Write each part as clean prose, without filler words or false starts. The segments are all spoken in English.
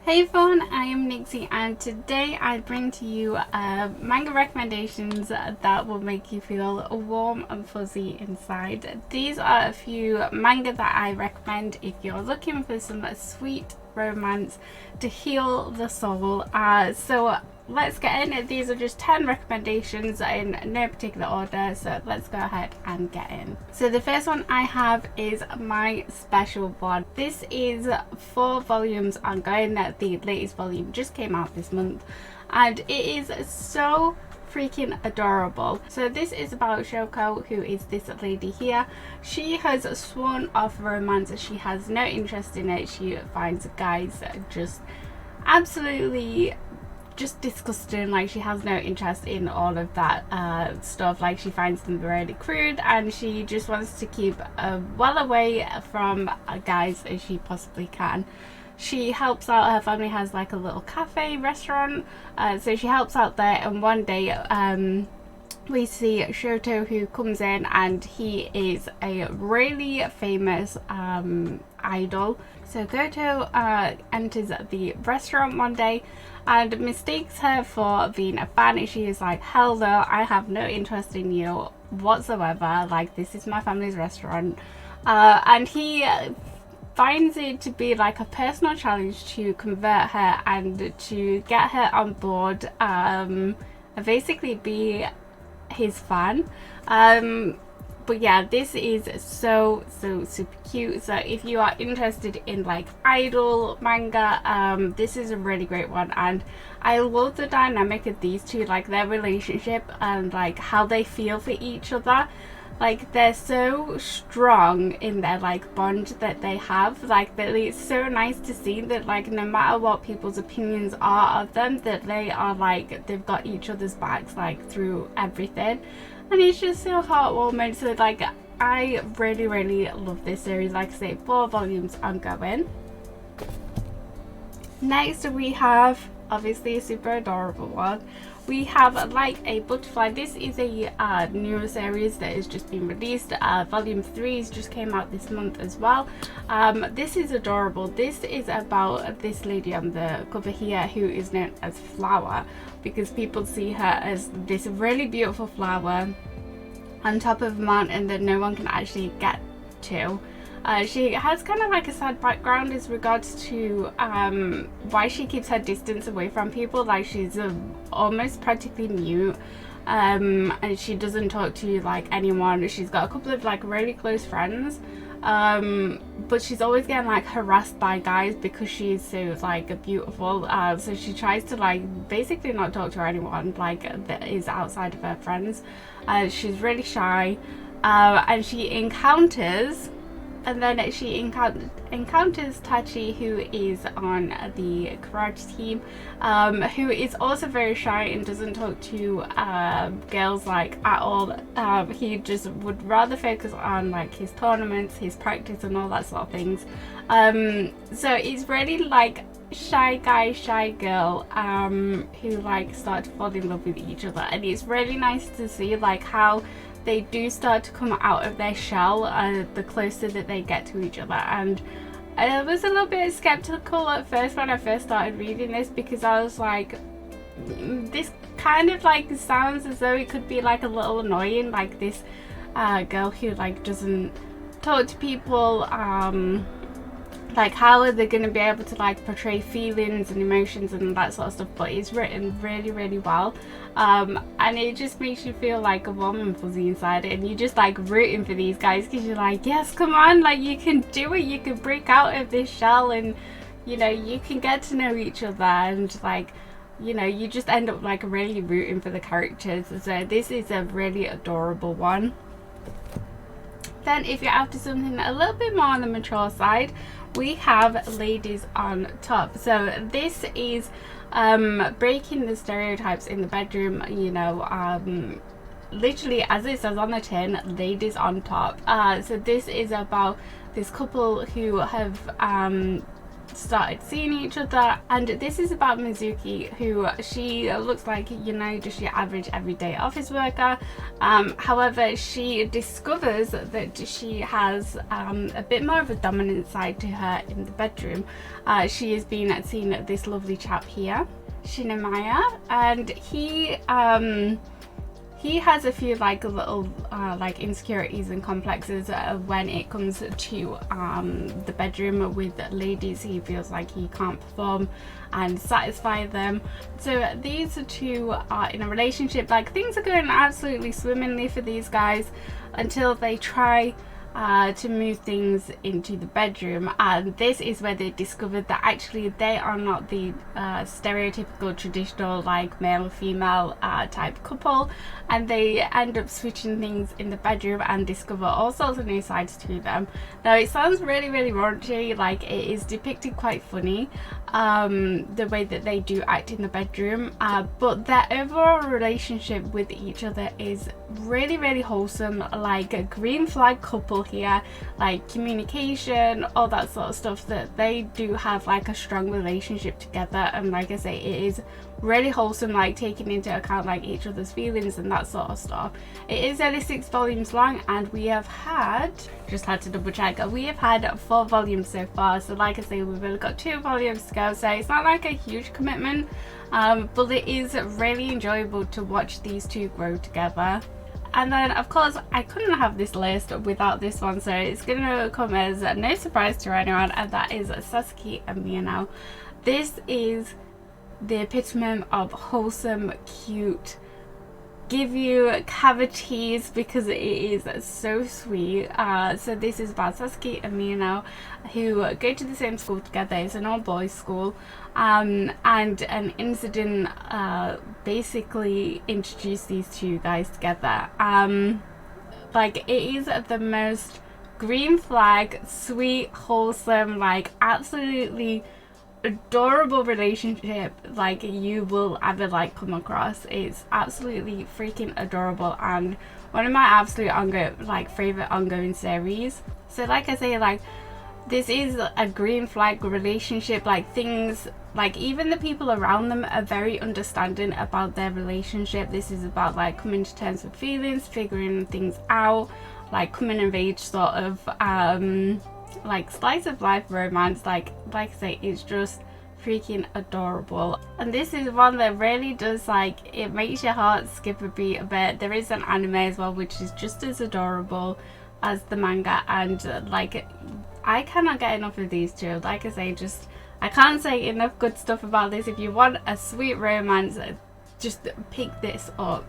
Hey everyone, I am Nixie and today I bring to you manga recommendations that will make you feel warm and fuzzy inside. These are a few manga that I recommend if you're looking for some sweet romance to heal the soul. So let's get in. These are just 10 recommendations in no particular order, so let's go ahead and get in. So the first one I have is My Special One. This is 4 volumes ongoing. The latest volume just came out this month and it is so freaking adorable. So this is about Shoko, who is this lady here. She has sworn off romance. She has no interest in it. She finds guys just absolutely just disgusting. Like, she has no interest in all of that stuff. Like, she finds them really crude and she just wants to keep well away from guys as she possibly can. She helps out, her family has like a little cafe restaurant, so she helps out there, and one day we see Shoto, who comes in and he is a really famous idol. So Goto enters the restaurant one day and mistakes her for being a fan, and she is like, hell no, I have no interest in you whatsoever, like, this is my family's restaurant. And he finds it to be like a personal challenge to convert her and to get her on board, and basically be his fan. But yeah, this is so super cute. So if you are interested in like idol manga, this is a really great one, and I love the dynamic of these two, like their relationship and like how they feel for each other. Like, they're so strong in their like bond that they have. Like, that it's so nice to see that, like, no matter what people's opinions are of them, that they are like, they've got each other's backs like through everything, and it's just so heartwarming. So like, I really love this series. Like I say, 4 volumes ongoing. Next we have obviously a super adorable one. We have Like a Butterfly. This is a newer series that has just been released. Volume 3 just came out this month as well. This is adorable. This is about this lady on the cover here who is known as Flower, because people see her as this really beautiful flower on top of a mountain that no one can actually get to. She has kind of like a sad background as regards to why she keeps her distance away from people. Like, she's almost practically mute, and she doesn't talk to like anyone. She's got a couple of like really close friends, but she's always getting like harassed by guys because she's so like beautiful. So she tries to like basically not talk to anyone like that is outside of her friends. She's really shy, and she encounters Tachi, who is on the karate team, who is also very shy and doesn't talk to girls like at all. He just would rather focus on like his tournaments, his practice and all that sort of things. So it's really like shy guy, shy girl, who like start to fall in love with each other, and it's really nice to see like how they do start to come out of their shell the closer that they get to each other. And I was a little bit skeptical at first when I first started reading this, because I was like, this kind of like sounds as though it could be like a little annoying, like this girl who like doesn't talk to people. Like, how are they going to be able to like portray feelings and emotions and that sort of stuff? But it's written really well, and it just makes you feel like a warm and fuzzy inside it, and you're just like rooting for these guys, because you're like, yes, come on, like, you can do it, you can break out of this shell, and you know, you can get to know each other, and like, you know, you just end up like really rooting for the characters. So this is a really adorable one. Then if you're after something a little bit more on the mature side, we have Ladies on Top. So this is breaking the stereotypes in the bedroom, you know, literally as it says on the tin, Ladies on Top. So this is about this couple who have started seeing each other. And this is about Mizuki, who she looks like, you know, just your average everyday office worker. However, she discovers that she has a bit more of a dominant side to her in the bedroom. She has been seeing this lovely chap here, Shinemaya, and he has a few like little like insecurities and complexes when it comes to the bedroom with ladies. He feels like he can't perform and satisfy them. So these two are in a relationship. Like, things are going absolutely swimmingly for these guys until they try to move things into the bedroom, and this is where they discovered that actually they are not the stereotypical traditional like male female type couple, and they end up switching things in the bedroom and discover all sorts of new sides to them. Now, it sounds really raunchy, like it is depicted quite funny, the way that they do act in the bedroom, but their overall relationship with each other is really wholesome, like a green flag couple here, like communication, all that sort of stuff, that they do have like a strong relationship together. And like I say, it is really wholesome, like taking into account like each other's feelings and that sort of stuff. It is only 6 volumes long, and we have had, just had to double check, we have had 4 volumes so far. So like I say, we've only got 2 volumes to go, so it's not like a huge commitment, but it is really enjoyable to watch these two grow together. And then of course I couldn't have this list without this one, so it's gonna come as no surprise to anyone, and that is Sasuke and Me. Now, this is the epitome of wholesome, cute, give you cavities because it is so sweet. So this is about Sasuke and Mino, who go to the same school together. It's an all boys school, and an incident basically introduced these two guys together. Like, it is the most green flag, sweet, wholesome, like absolutely adorable relationship like you will ever like come across. It's absolutely freaking adorable, and one of my absolute favorite ongoing series. So like I say, like, this is a green flag relationship. Like, things, like, even the people around them are very understanding about their relationship. This is about like coming to terms with feelings, figuring things out, like coming of age sort of like slice of life romance. Like I say, it's just freaking adorable. And this is one that really does, like, it makes your heart skip a beat a bit. There is an anime as well, which is just as adorable as the manga, and like, I cannot get enough of these two. Like I say, just, I can't say enough good stuff about this. If you want a sweet romance, just pick this up.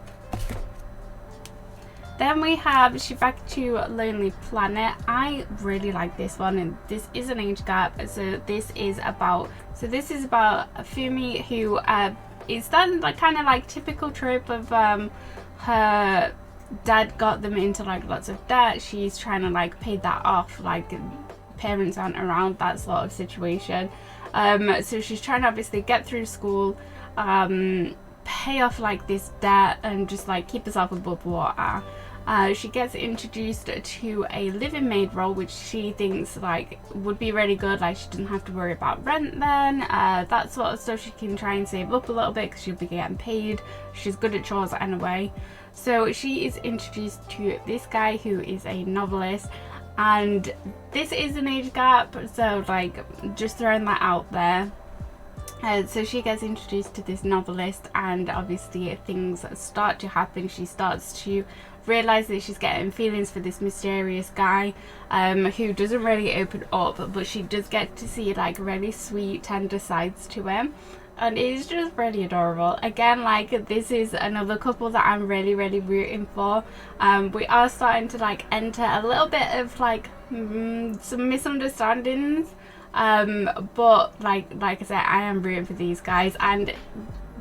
Then we have Shibaku Lonely Planet. I really like this one, and this is an age gap. So this is about Fumi, who is that like kind of like typical trope of her dad got them into like lots of debt. She's trying to like pay that off, like parents aren't around, that sort of situation. So she's trying to obviously get through school, pay off like this debt, and just like keep herself above water. She gets introduced to a living maid role, which she thinks like would be really good. Like, she doesn't have to worry about rent then, that sort of stuff. She can try and save up a little bit because she'll be getting paid. She's good at chores anyway. So she is introduced to this guy who is a novelist, and this is an age gap, so like just throwing that out there. So she gets introduced to this novelist, and obviously things start to happen. She starts to realise that she's getting feelings for this mysterious guy, who doesn't really open up, but she does get to see like really sweet, tender sides to him, and it's just really adorable. Again, like, this is another couple that I'm really rooting for. We are starting to like enter a little bit of like some misunderstandings, but like I said, I am rooting for these guys. And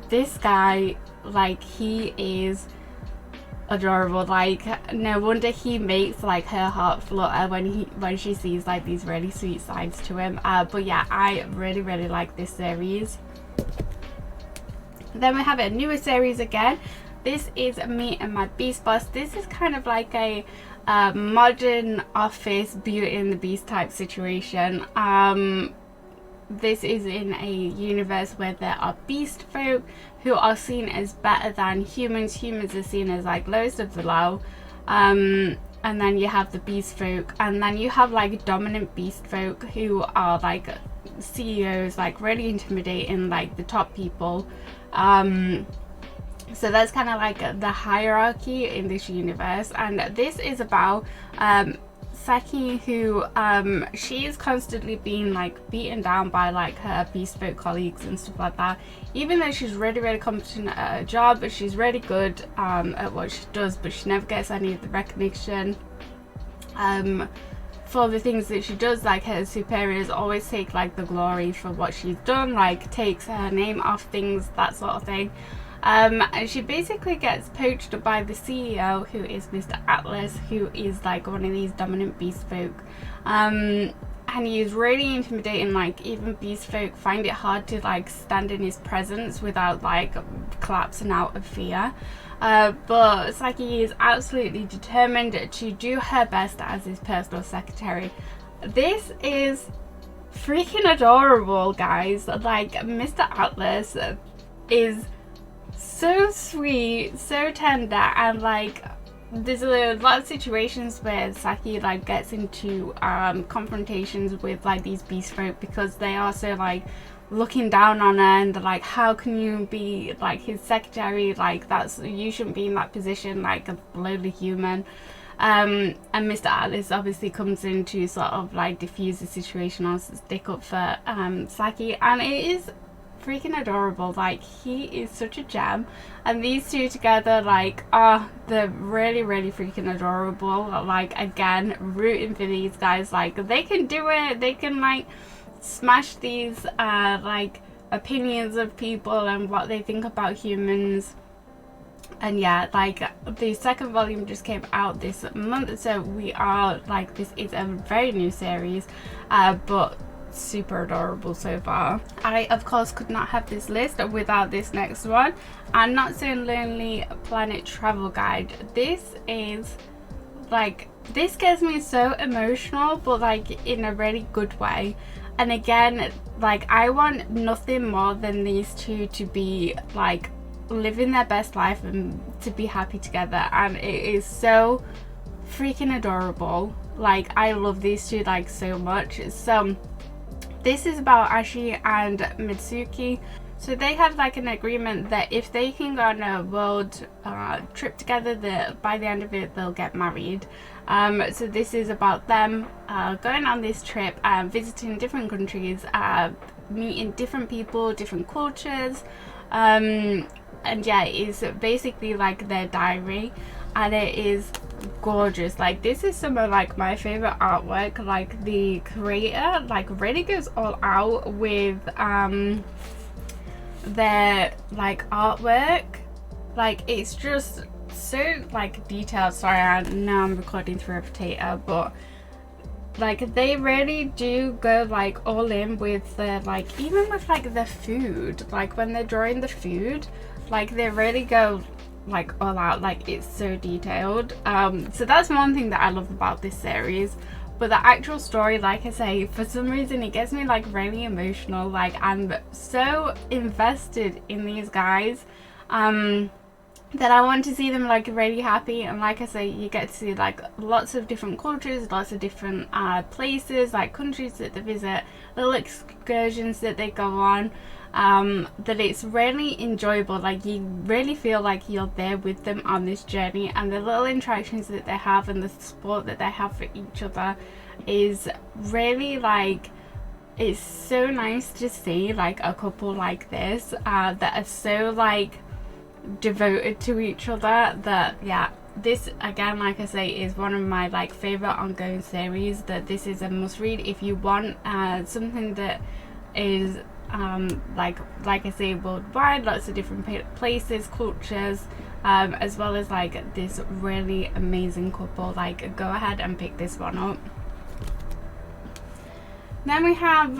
this guy, like, he is adorable. Like, no wonder he makes like her heart flutter when she sees like these really sweet sides to him. But yeah, I really like this series. Then we have a newer series again. This is Me and My Beastfolk. This is kind of like a modern office Beauty and the Beast type situation. this is in a universe where there are beastfolk who are seen as better than humans. Humans are seen as like lowest of the low. And then you have the beastfolk, and then you have like dominant beastfolk who are like CEOs, like really intimidating, like the top people. So that's kind of like the hierarchy in this universe, and this is about Saki, who she is constantly being like beaten down by like her beastfolk colleagues and stuff like that, even though she's really competent at her job, but she's really good at what she does, but she never gets any of the recognition for the things that she does. Like her superiors always take like the glory for what she's done, like takes her name off things, that sort of thing. And she basically gets poached by the CEO, who is Mr. Atlas, who is like one of these dominant beastfolk. And he is really intimidating. Like even beastfolk find it hard to like stand in his presence without like collapsing out of fear. But Saki is absolutely determined to do her best as his personal secretary. This is freaking adorable, guys. Like Mr. Atlas is so sweet, so tender, and like there's a lot of situations where Saki like gets into confrontations with like these beastfolk because they are so like looking down on her, and they're like, how can you be like his secretary, like that's, you shouldn't be in that position, like a lowly human. And Mr. Atlas obviously comes in to sort of like diffuse the situation or stick up for Saki, and it is freaking adorable. Like he is such a gem, and these two together, like, they're really freaking adorable. Like again, rooting for these guys. Like they can do it, they can like smash these like opinions of people and what they think about humans. And yeah, like the second volume just came out this month, so we are like, this is a very new series, but super adorable so far. I of course could not have this list without this next one, and Not So Lonely Planet Travel Guide. This is like, this gets me so emotional, but like in a really good way. And again, like I want nothing more than these two to be like living their best life and to be happy together, and it is so freaking adorable. Like I love these two like so much. So this is about Ashi and Mitsuki. So they have like an agreement that if they can go on a world trip together, that by the end of it they'll get married. So this is about them going on this trip and visiting different countries, meeting different people, different cultures, and yeah, it's basically like their diary, and it is gorgeous. Like this is some of like my favorite artwork. Like the creator like really goes all out with their like artwork. Like it's just so like detailed. Sorry, I know I'm recording through a potato, but like they really do go like all in with the like, even with like the food, like when they're drawing the food, like they really go like all out. Like it's so detailed. So that's one thing that I love about this series. But the actual story, like I say, for some reason it gets me like really emotional. Like I'm so invested in these guys that I want to see them like really happy. And like I say, you get to see like lots of different cultures, lots of different places, like countries that they visit, little excursions that they go on, that it's really enjoyable. Like you really feel like you're there with them on this journey, and the little interactions that they have and the support that they have for each other is really like, it's so nice to see like a couple like this that are so like devoted to each other. That yeah, this again, like I say, is one of my like favorite ongoing series. That this is a must read if you want something that is like I say, worldwide, lots of different places, cultures, as well as like this really amazing couple. Like go ahead and pick this one up. Then we have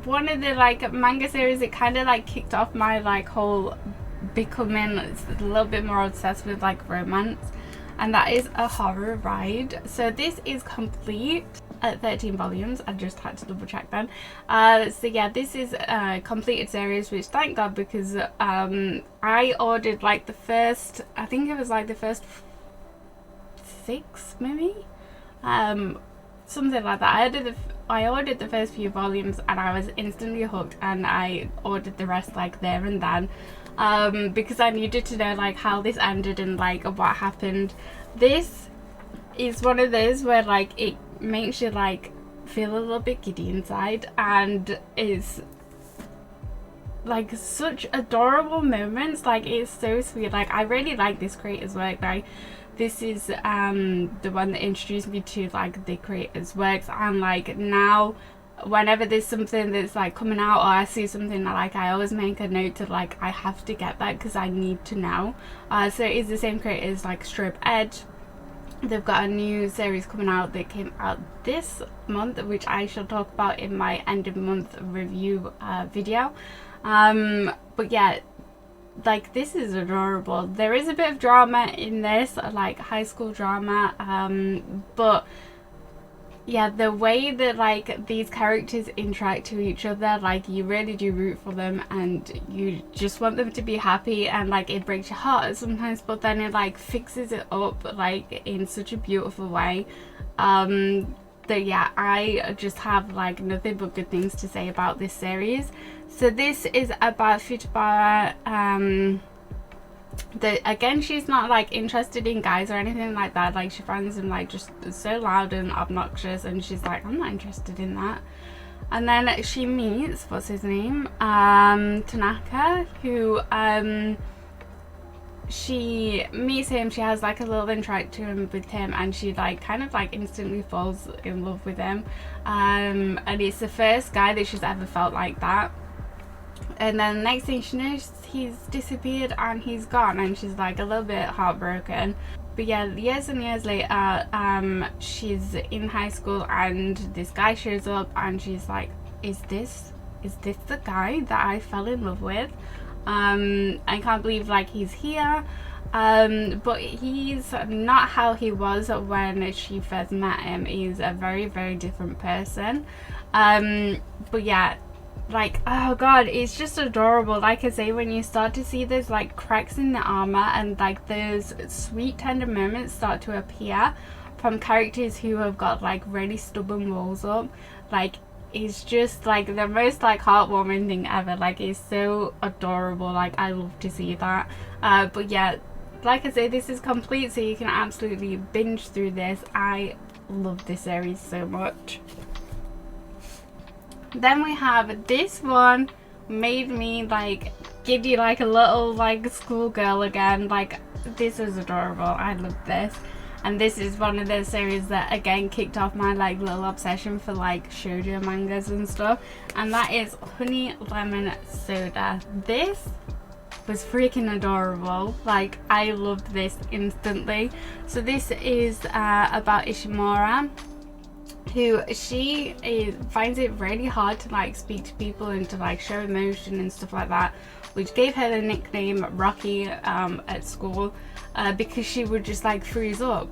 one of the like manga series that kind of like kicked off my like whole becoming a little bit more obsessed with like romance, and that is A Horror Ride. So this is complete. 13 volumes. I just had to double check then. So yeah, this is a completed series, which thank God, because I ordered like the first, I think it was like the first 6 maybe, something like that. I ordered the first few volumes and I was instantly hooked, and I ordered the rest like there and then, because I needed to know like how this ended and like what happened. This is one of those where like it makes you like feel a little bit giddy inside, and is like such adorable moments. Like it's so sweet. Like I really like this creator's work. Like this is the one that introduced me to like the creator's works, and like now whenever there's something that's like coming out or I see something that like I always make a note to like I have to get that because I need to know. So it's the same creators like Strobe Edge. They've got a new series coming out that came out this month, which I shall talk about in my end of month review video. But yeah, like this is adorable. There is a bit of drama in this, like high school drama, but yeah, the way that like these characters interact to each other, like you really do root for them and you just want them to be happy, and like it breaks your heart sometimes, but then it like fixes it up like in such a beautiful way. That yeah, I just have like nothing but good things to say about this series. So this is about Futabara. Again, she's not like interested in guys or anything like that. Like she finds them like just so loud and obnoxious, and she's like, I'm not interested in that. And then she meets, what's his name, Tanaka, who she meets him. She has like a little interaction with him, and she like kind of like instantly falls in love with him, and it's the first guy that she's ever felt like that. And then the next thing she knows, he's disappeared and he's gone, and she's like a little bit heartbroken. But yeah, years and years later, she's in high school and this guy shows up, and she's like, is this the guy that I fell in love with? I can't believe like he's here. But he's not how he was when she first met him. He's a very, very different person. But yeah, like, oh god, it's just adorable. Like I say, when you start to see those like cracks in the armor and like those sweet tender moments start to appear from characters who have got like really stubborn walls up, like it's just like the most like heartwarming thing ever. Like it's so adorable. Like I love to see that. But yeah, like I say, this is complete, so you can absolutely binge through this. I love this series so much. Then we have this one, made me like giddy like a little like schoolgirl again. Like this was adorable. I love this. And this is one of those series that again kicked off my like little obsession for like shoujo mangas and stuff, and that is Honey Lemon Soda. This was freaking adorable. Like I loved this instantly. So this is about Ishimura, who finds it really hard to like speak to people and to like show emotion and stuff like that, which gave her the nickname Rocky at school, because she would just like freeze up.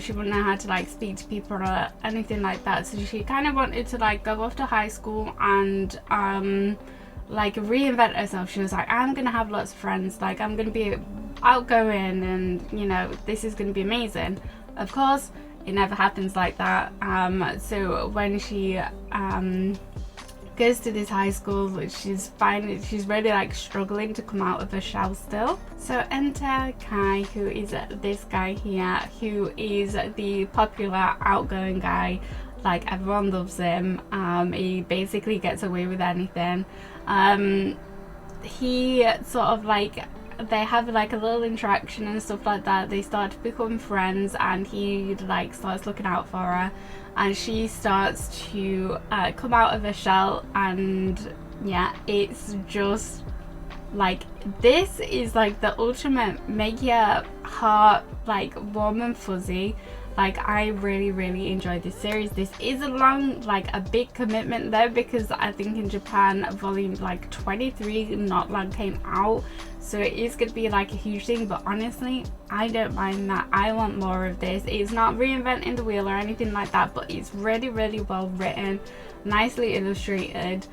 She wouldn't know how to like speak to people or anything like that, so she kind of wanted to like go off to high school and like reinvent herself. She was like, I'm gonna have lots of friends, like I'm gonna be outgoing, and you know, this is gonna be amazing. Of course it never happens like that. So when she goes to this high school, she's really like struggling to come out of her shell still. So enter Kai, who is this guy here, who is the popular outgoing guy. Like everyone loves him. He basically gets away with anything. He sort of like, they have like a little interaction and stuff like that. They start to become friends, and he like starts looking out for her, and she starts to come out of her shell. And yeah, it's just like, this is like the ultimate make your heart like warm and fuzzy. Like, I really enjoyed this series. This is a long, like a big commitment though, because I think in Japan volume like 23 not long came out, so it is going to be like a huge thing. But honestly, I don't mind that. I want more of this. It's not reinventing the wheel or anything like that, but it's really well written, nicely illustrated,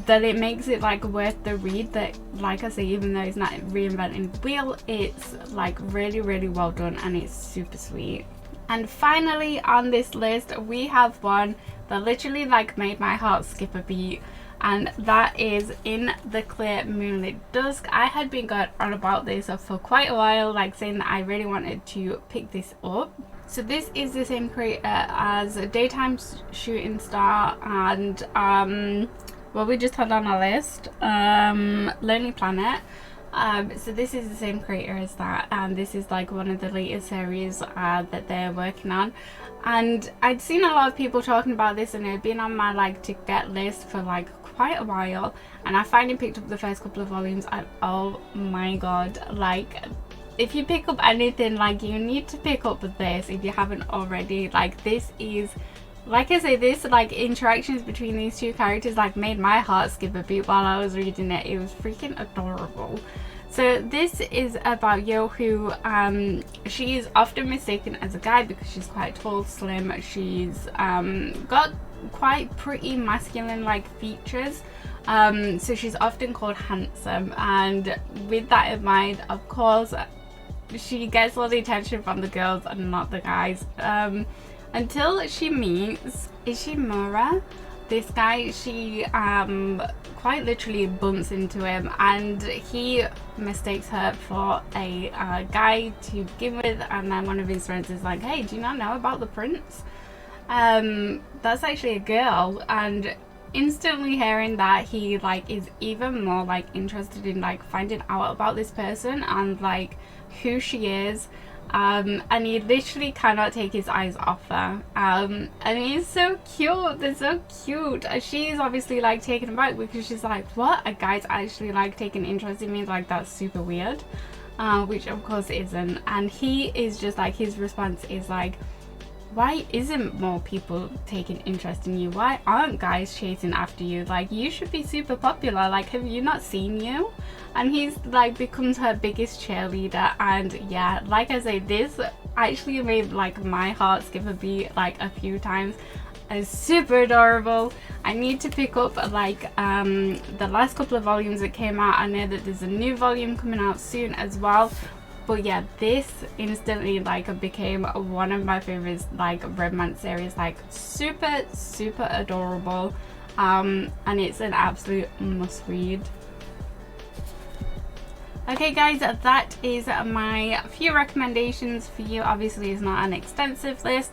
that it makes it like worth the read. That, like I say, even though it's not reinventing the wheel, it's like really well done, and it's super sweet. And finally on this list, we have one that literally like made my heart skip a beat, and that is In the Clear Moonlit Dusk. I had been going on about this for quite a while, like saying that I really wanted to pick this up. So this is the same creator as Daytime Shooting Star and what we just had on our list, Lonely Planet. So this is the same creator as that, and this is like one of the latest series that they're working on. And I'd seen a lot of people talking about this, and it had been on my like to get list for like quite a while, and I finally picked up the first couple of volumes, and oh my god, like if you pick up anything, like you need to pick up this if you haven't already. Like this is, like I say, this like interactions between these two characters like made my heart skip a beat while I was reading it. It was freaking adorable. So this is about Yo, who she is often mistaken as a guy because she's quite tall, slim. She's got quite pretty masculine like features, so she's often called handsome, and with that in mind, of course, she gets all the attention from the girls and not the guys, until she meets Ishimura, this guy. She quite literally bumps into him, and he mistakes her for a guy to begin with, and then one of his friends is like, hey, do you not know about the prince? That's actually a girl. And instantly hearing that, he like is even more like interested in like finding out about this person and like who she is, and he literally cannot take his eyes off her, and he's so cute. They're so cute. She's obviously like taken aback because she's like, what, a guy's actually like taking interest in me? Like, that's super weird, which of course isn't. And he is just like, his response is like, why isn't more people taking interest in you? Why aren't guys chasing after you? Like, you should be super popular. Like, have you not seen you? And he's like becomes her biggest cheerleader. And yeah, like I say, this actually made like my heart skip a beat like a few times. It's super adorable. I need to pick up like the last couple of volumes that came out. I know that there's a new volume coming out soon as well. But yeah, this instantly like became one of my favorites, like romance series. Like super adorable, and it's an absolute must read. Okay guys, that is my few recommendations for you. Obviously it's not an extensive list,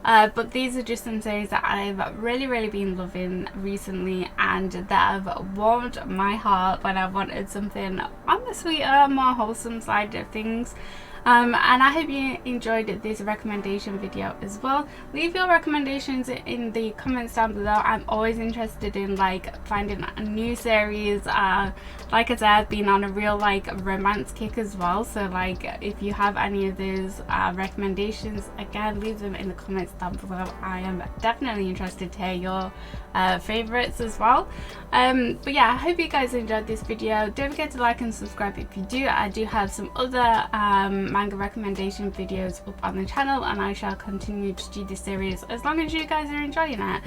but these are just some series that I've really been loving recently, and that have warmed my heart when I wanted something on the sweeter, more wholesome side of things. And I hope you enjoyed this recommendation video as well. Leave your recommendations in the comments down below. I'm always interested in like finding a new series. Like I said, I've been on a real like romance kick as well, so like if you have any of those recommendations, again, leave them in the comments down below. I am definitely interested to hear your favorites as well. But yeah, I hope you guys enjoyed this video. Don't forget to like and subscribe if you do. I do have some other manga recommendation videos up on the channel, and I shall continue to do this series as long as you guys are enjoying it.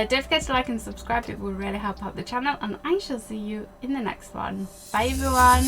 Don't forget to like and subscribe, it will really help out the channel, and I shall see you in the next one. Bye everyone.